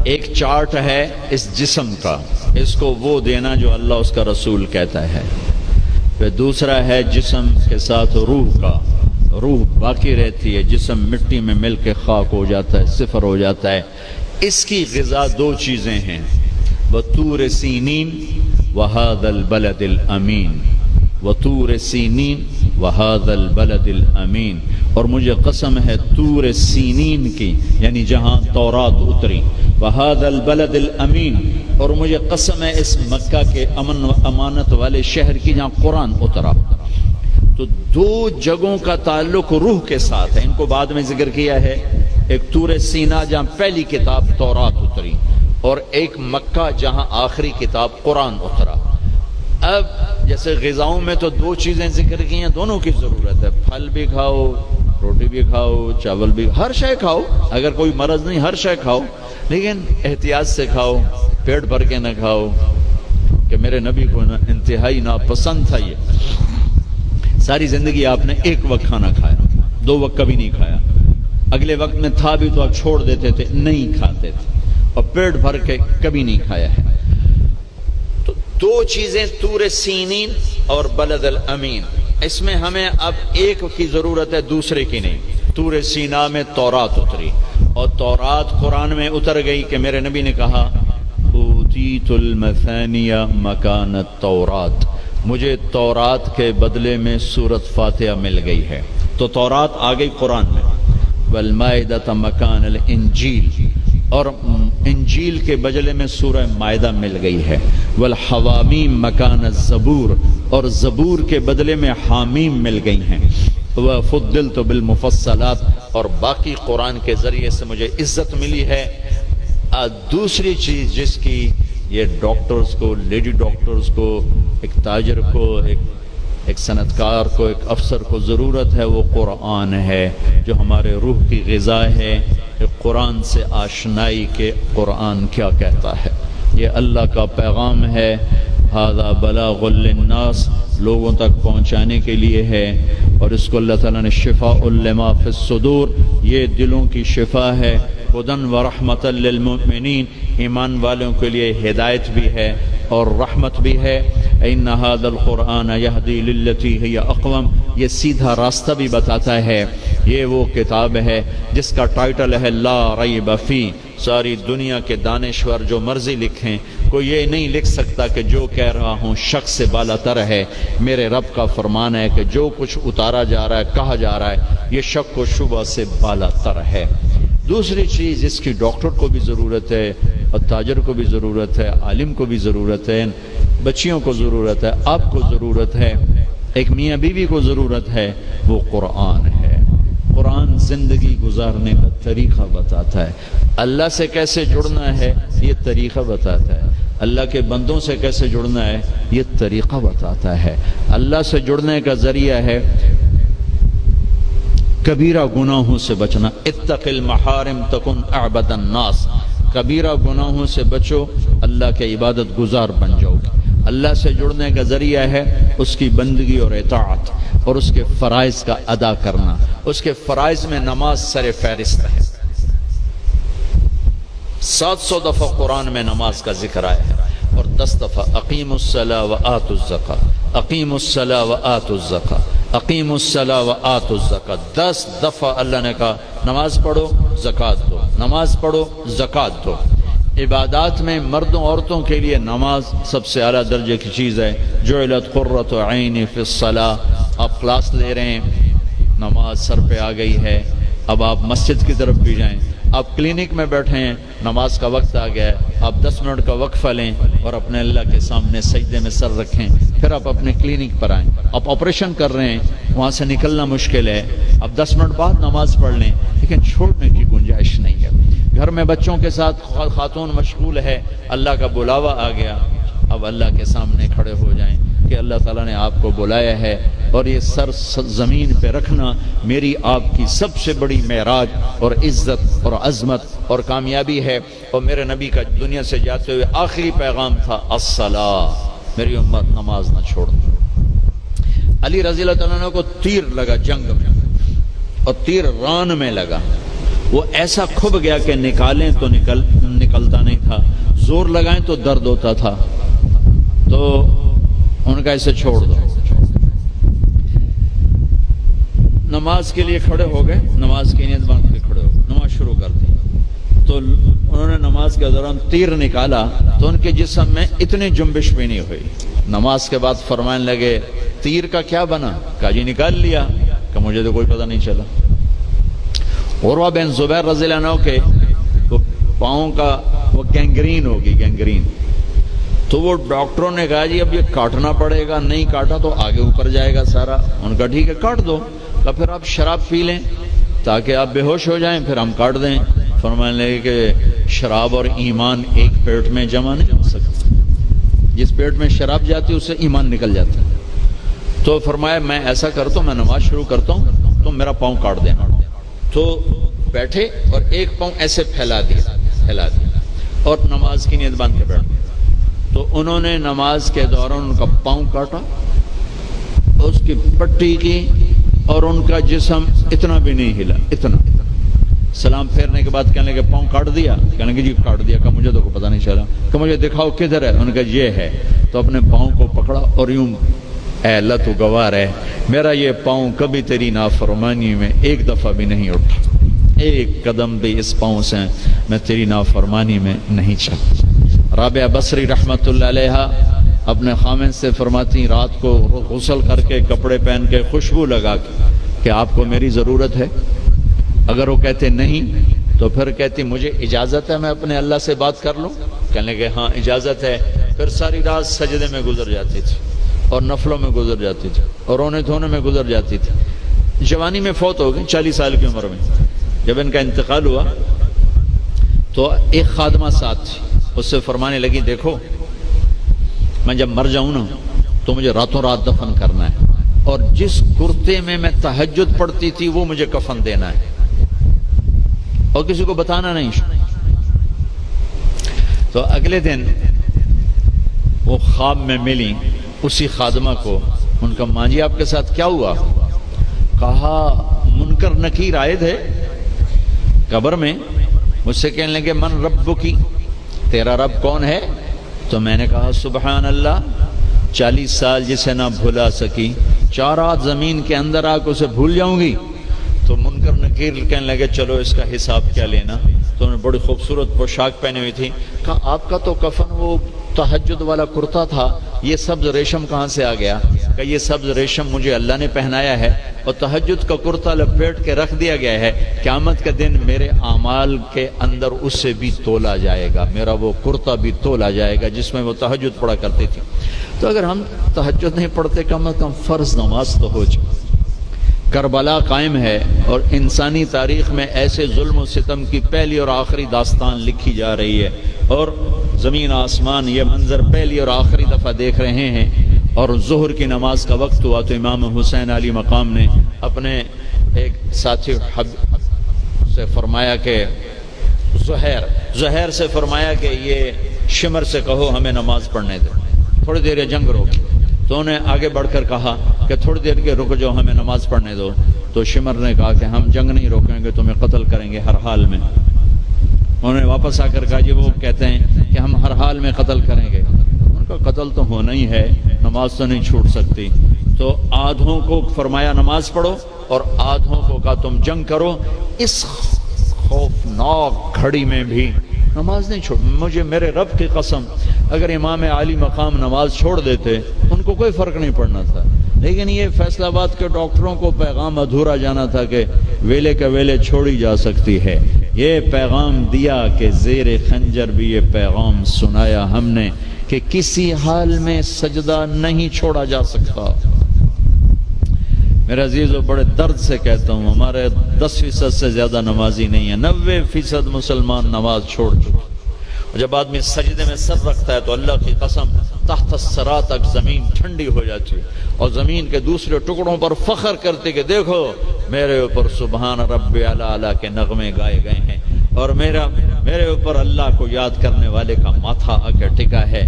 ایک چارٹ ہے اس جسم کا، اس کو وہ دینا جو اللہ اس کا رسول کہتا ہے. پھر دوسرا ہے جسم کے ساتھ روح کا، روح باقی رہتی ہے، جسم مٹی میں مل کے خاک ہو جاتا ہے، صفر ہو جاتا ہے. اس کی غذا دو چیزیں ہیں، وطور سینین وہذا البلد الامین، وطور سینین وہذا البلد الامین. اور مجھے قسم ہے طور سینین کی، یعنی جہاں تورات اتری، وہذا البلد الامین، اور مجھے قسم ہے اس مکہ کے امن و امانت والے شہر کی جہاں قرآن اترا. تو دو جگہوں کا تعلق روح کے ساتھ ہے، ان کو بعد میں ذکر کیا ہے. ایک طور سینا جہاں پہلی کتاب تورات اتری، اور ایک مکہ جہاں آخری کتاب قرآن اترا. اب جیسے غذاؤں میں تو دو چیزیں ذکر کی ہیں، دونوں کی ضرورت ہے. پھل بھی کھاؤ، روٹی بھی کھاؤ، چاول بھی، ہر شے کھاؤ. اگر کوئی مرض نہیں ہر شے کھاؤ، لیکن احتیاط سے کھاؤ، پیٹ بھر کے نہ کھاؤ، کہ میرے نبی کو انتہائی ناپسند تھا یہ. ساری زندگی آپ نے ایک وقت کھانا کھایا، دو وقت کبھی نہیں کھایا. اگلے وقت میں تھا بھی تو آپ چھوڑ دیتے تھے، نہیں کھاتے تھے، اور پیٹ بھر کے کبھی نہیں کھایا ہے. تو دو چیزیں طور سینین اور بلد الامین، اس میں ہمیں اب ایک کی ضرورت ہے، دوسرے کی نہیں. طور سینا میں تورات اتری، اور تورات قرآن میں اتر گئی کہ میرے نبی نے کہا اوتیت المثانی مکان التورات، مجھے تورات کے بدلے میں سورۃ فاتحہ مل گئی ہے. تو تورات آ گئی قرآن میں. والمائدۃ مکان الانجیل، اور انجیل کے بدلے میں سورہ مائدہ مل گئی ہے. والحوامیم مکان الزبور، اور زبور کے بدلے میں حامیم مل گئی ہیں. وفضلت بالمفصلات، اور باقی قرآن کے ذریعے سے مجھے عزت ملی ہے. دوسری چیز جس کی یہ ڈاکٹرز کو، لیڈی ڈاکٹرز کو، ایک تاجر کو، ایک صنعتکار کو، ایک افسر کو ضرورت ہے، وہ قرآن ہے جو ہمارے روح کی غذا ہے. قرآن سے آشنائی کے قرآن کیا کہتا ہے، یہ اللہ کا پیغام ہے. ھذا بلاغ للناس، لوگوں تک پہنچانے کے لیے ہے. اور اس کو اللہ تعالیٰ نے شفاء لما فی الصدور، یہ دلوں کی شفا ہے. ہدی ورحمۃ للمؤمنین، ایمان والوں کے لیے ہدایت بھی ہے اور رحمت بھی ہے. ان ھذا القرآن یہدی للتی ہی اقوم، یہ سیدھا راستہ بھی بتاتا ہے. یہ وہ کتاب ہے جس کا ٹائٹل ہے لا ریب فی. ساری دنیا کے دانشور جو مرضی لکھیں، کوئی یہ نہیں لکھ سکتا کہ جو کہہ رہا ہوں شک سے بالا تر ہے. میرے رب کا فرمان ہے کہ جو کچھ اتارا جا رہا ہے، کہا جا رہا ہے، یہ شک و شبہ سے بالا تر ہے. دوسری چیز جس کی ڈاکٹر کو بھی ضرورت ہے، اور تاجر کو بھی ضرورت ہے، عالم کو بھی ضرورت ہے، بچیوں کو ضرورت ہے، آپ کو ضرورت ہے، ایک میاں بیوی کو ضرورت ہے، وہ قرآن ہے. قرآن زندگی گزارنے کا طریقہ بتاتا ہے. اللہ سے کیسے جڑنا ہے یہ طریقہ بتاتا ہے. اللہ کے بندوں سے کیسے جڑنا ہے یہ طریقہ بتاتا ہے. اللہ سے جڑنے کا ذریعہ ہے کبیرہ گناہوں سے بچنا. اتق المحارم تکن اعبد الناس، کبیرہ گناہوں سے بچو، اللہ کے عبادت گزار بن جاؤ گے. اللہ سے جڑنے کا ذریعہ ہے اس کی بندگی اور اطاعت، اور اس کے فرائض کا ادا کرنا. اس کے فرائض میں نماز سر فہرست ہے. 700 دفعہ قرآن میں نماز کا ذکر آیا ہے، اور 10 دفعہ اقیموا الصلاۃ وآتوا الزکاۃ، اقیموا الصلاۃ وآتوا الزکاۃ، اقیموا الصلاۃ وآتوا الزکاۃ. 10 دفعہ اللہ نے کہا نماز پڑھو، زکوٰۃ دو، نماز پڑھو، زکوٰۃ دو. عبادات میں مردوں عورتوں کے لیے نماز سب سے اعلیٰ درجے کی چیز ہے. جعلت قرۃ عینی فی الصلاۃ. آپ کلاس لے رہے ہیں، نماز سر پہ آ گئی ہے، اب آپ مسجد کی طرف بھی جائیں. آپ کلینک میں بیٹھے ہیں، نماز کا وقت آ گیا ہے، آپ 10 منٹ کا وقفہ لیں اور اپنے اللہ کے سامنے سجدے میں سر رکھیں. پھر آپ اپنے کلینک پر آئیں. آپ آپریشن کر رہے ہیں، وہاں سے نکلنا مشکل ہے، اب 10 منٹ بعد نماز پڑھ لیں، لیکن چھوڑنے کی گنجائش نہیں ہے. گھر میں بچوں کے ساتھ خاتون مشغول ہے، اللہ کا بلاوا آ گیا، اب اللہ کے سامنے کھڑے ہو جائیں کہ اللہ تعالیٰ نے آپ کو بلایا ہے، اور یہ سر زمین پہ رکھنا میری آپ کی سب سے بڑی معراج اور عزت اور عظمت اور کامیابی ہے. اور میرے نبی کا دنیا سے جاتے ہوئے آخری پیغام تھا الصلاۃ، میری امت نماز نہ چھوڑنا. علی رضی اللہ تعالیٰ عنہ کو تیر لگا جنگ میں، اور تیر ران میں لگا. وہ ایسا کھب گیا کہ نکالیں تو نکلتا تھا، زور لگائیں تو درد ہوتا تھا، تو ان کا اسے چھوڑ دو۔ نماز کے لیے کھڑے ہو گئے، نماز کی نیت باندھ کے کھڑے ہو گئے، نماز شروع کر دی۔ تو انہوں نے نماز کے دوران تیر نکالا تو ان کے جسم میں اتنی جنبش بھی نہیں ہوئی۔ نماز کے بعد فرمانے لگے تیر کا کیا بنا؟ کہا جی نکال لیا۔ کہ مجھے تو کوئی پتہ نہیں چلا۔ عروہ بن زبیر رضی اللہ عنہ کے وہ پاؤں کا وہ گینگرین ہوگی، گینگرین، تو وہ ڈاکٹروں نے کہا جی اب یہ کاٹنا پڑے گا، نہیں کاٹا تو آگے اوپر جائے گا سارا۔ ان کا ٹھیک ہے کاٹ دو۔ تو پھر آپ شراب پی لیں تاکہ آپ بے ہوش ہو جائیں، پھر ہم کاٹ دیں۔ فرمانے لگے کہ شراب اور ایمان ایک پیٹ میں جمع نہیں ہو سکتا، جس پیٹ میں شراب جاتی ہے اس سے ایمان نکل جاتا ہے۔ تو فرمایا میں ایسا کرتا ہوں، میں نماز شروع کرتا ہوں تو میرا پاؤں کاٹ دینا۔ تو بیٹھے اور ایک پاؤں ایسے پھیلا دیا اور نماز کی نیت باندھ کے بیٹھ گئے۔ تو انہوں نے نماز کے دوران ان کا پاؤں کاٹا، اس کی پٹی کی، اور ان کا جسم اتنا بھی نہیں ہلا، اتنا۔ سلام پھیرنے کے بعد کہنے لگے پاؤں کاٹ دیا؟ کہنے لگے جی کاٹ دیا۔ کہ مجھے تو کوئی پتہ نہیں چلا۔ کہ مجھے دکھاؤ کدھر ہے؟ ان کا یہ ہے۔ تو اپنے پاؤں کو پکڑا اور یوں، اے اللہ تو گواہ ہے میرا یہ پاؤں کبھی تیری نافرمانی میں ایک دفعہ بھی نہیں اٹھا، ایک قدم بھی اس پاؤں سے میں تیری نافرمانی میں نہیں چلا۔ رابعہ بصری رحمت اللہ علیہا اپنے خامن سے فرماتی رات کو غسل کر کے کپڑے پہن کے خوشبو لگا کے کہ آپ کو میری ضرورت ہے؟ اگر وہ کہتے نہیں تو پھر کہتی مجھے اجازت ہے میں اپنے اللہ سے بات کر لوں؟ کہنے لگے ہاں اجازت ہے۔ پھر ساری رات سجدے میں گزر جاتی تھی اور نفلوں میں گزر جاتی تھی اور رونے دھونے میں گزر جاتی تھی۔ جوانی میں فوت ہو گئی، 40 سال کی عمر میں۔ جب ان کا انتقال ہوا تو ایک خادمہ ساتھ تھی، اس سے فرمانے لگی دیکھو میں جب مر جاؤں نا تو مجھے راتوں رات دفن کرنا ہے، اور جس کرتے میں میں تہجد پڑھتی تھی وہ مجھے کفن دینا ہے، اور کسی کو بتانا نہیں۔ تو اگلے دن وہ خواب میں ملی اسی خادمہ کو۔ ان کا ماں جی آپ کے ساتھ کیا ہوا؟ کہا منکر نکیر آئے تھے قبر میں، مجھ سے کہنے لگے من ربکی، تیرا رب کون ہے؟ تو میں نے کہا سبحان اللہ، 40 سال جسے نہ بھلا سکی 4 رات زمین کے اندر آ کے اسے بھول جاؤں گی؟ تو منکر نکیر کہنے لگے چلو اس کا حساب کیا لینا۔ تو انہوں نے بڑی خوبصورت پوشاک پہنی ہوئی تھی۔ کہا آپ کا تو کفن وہ تہجد والا کرتا تھا، یہ سبز ریشم کہاں سے آ گیا؟ کہ یہ سبز ریشم مجھے اللہ نے پہنایا ہے، اور تہجد کا کرتا لپیٹ کے رکھ دیا گیا ہے، قیامت کے دن میرے اعمال کے اندر اس سے بھی تولا جائے گا، میرا وہ کرتا بھی تولا جائے گا جس میں وہ تہجد پڑھا کرتی تھی۔ تو اگر ہم تہجد نہیں پڑھتے کم از کم فرض نماز تو ہو جائے۔ کربلا قائم ہے اور انسانی تاریخ میں ایسے ظلم و ستم کی پہلی اور آخری داستان لکھی جا رہی ہے، اور زمین آسمان یہ منظر پہلی اور آخری دفعہ دیکھ رہے ہیں۔ اور ظہر کی نماز کا وقت ہوا تو امام حسین علی مقام نے اپنے ایک ساتھی سے فرمایا کہ زہیر سے فرمایا کہ یہ شمر سے کہو ہمیں نماز پڑھنے دو، تھوڑی دیر یہ جنگ روکی۔ تو انہیں آگے بڑھ کر کہا کہ تھوڑی دیر کے رک جاؤ ہمیں نماز پڑھنے دو۔ تو شمر نے کہا کہ ہم جنگ نہیں روکیں گے، تمہیں قتل کریں گے ہر حال میں۔ انہوں نے واپس آ کر کہا جی وہ کہتے ہیں کہ ہم ہر حال میں قتل کریں گے۔ ان کا قتل تو ہونا ہی ہے، نماز تو نہیں چھوٹ سکتی۔ تو آدھوں کو فرمایا نماز پڑھو اور آدھوں کو کہا تم جنگ کرو۔ اس خوفناک گھڑی میں بھی نماز نہیں چھوڑ۔ مجھے میرے رب کی قسم اگر امام عالی مقام نماز چھوڑ دیتے ان کو کوئی فرق نہیں پڑنا تھا، لیکن یہ فیصل آباد کے ڈاکٹروں کو پیغام ادھورا جانا تھا کہ ویلے کا ویلے چھوڑی جا سکتی ہے۔ یہ پیغام دیا کہ زیر خنجر بھی یہ پیغام سنایا ہم نے کہ کسی حال میں سجدہ نہیں چھوڑا جا سکتا۔ میرے عزیزو بڑے درد سے کہتا ہوں ہمارے 10% سے زیادہ نمازی نہیں ہیں، 90% مسلمان نماز چھوڑ چکے۔ اور جب آدمی سجدے میں سر رکھتا ہے تو اللہ کی قسم تحت الثری تک زمین ٹھنڈی ہو جاتی ہے، اور زمین کے دوسرے ٹکڑوں پر فخر کرتے کہ دیکھو میرے اوپر سبحان رب اعلی اعلی کے نغمے گائے گئے ہیں، اور میرے اوپر اللہ کو یاد کرنے والے کا ماتھا آ کے ٹکا ہے۔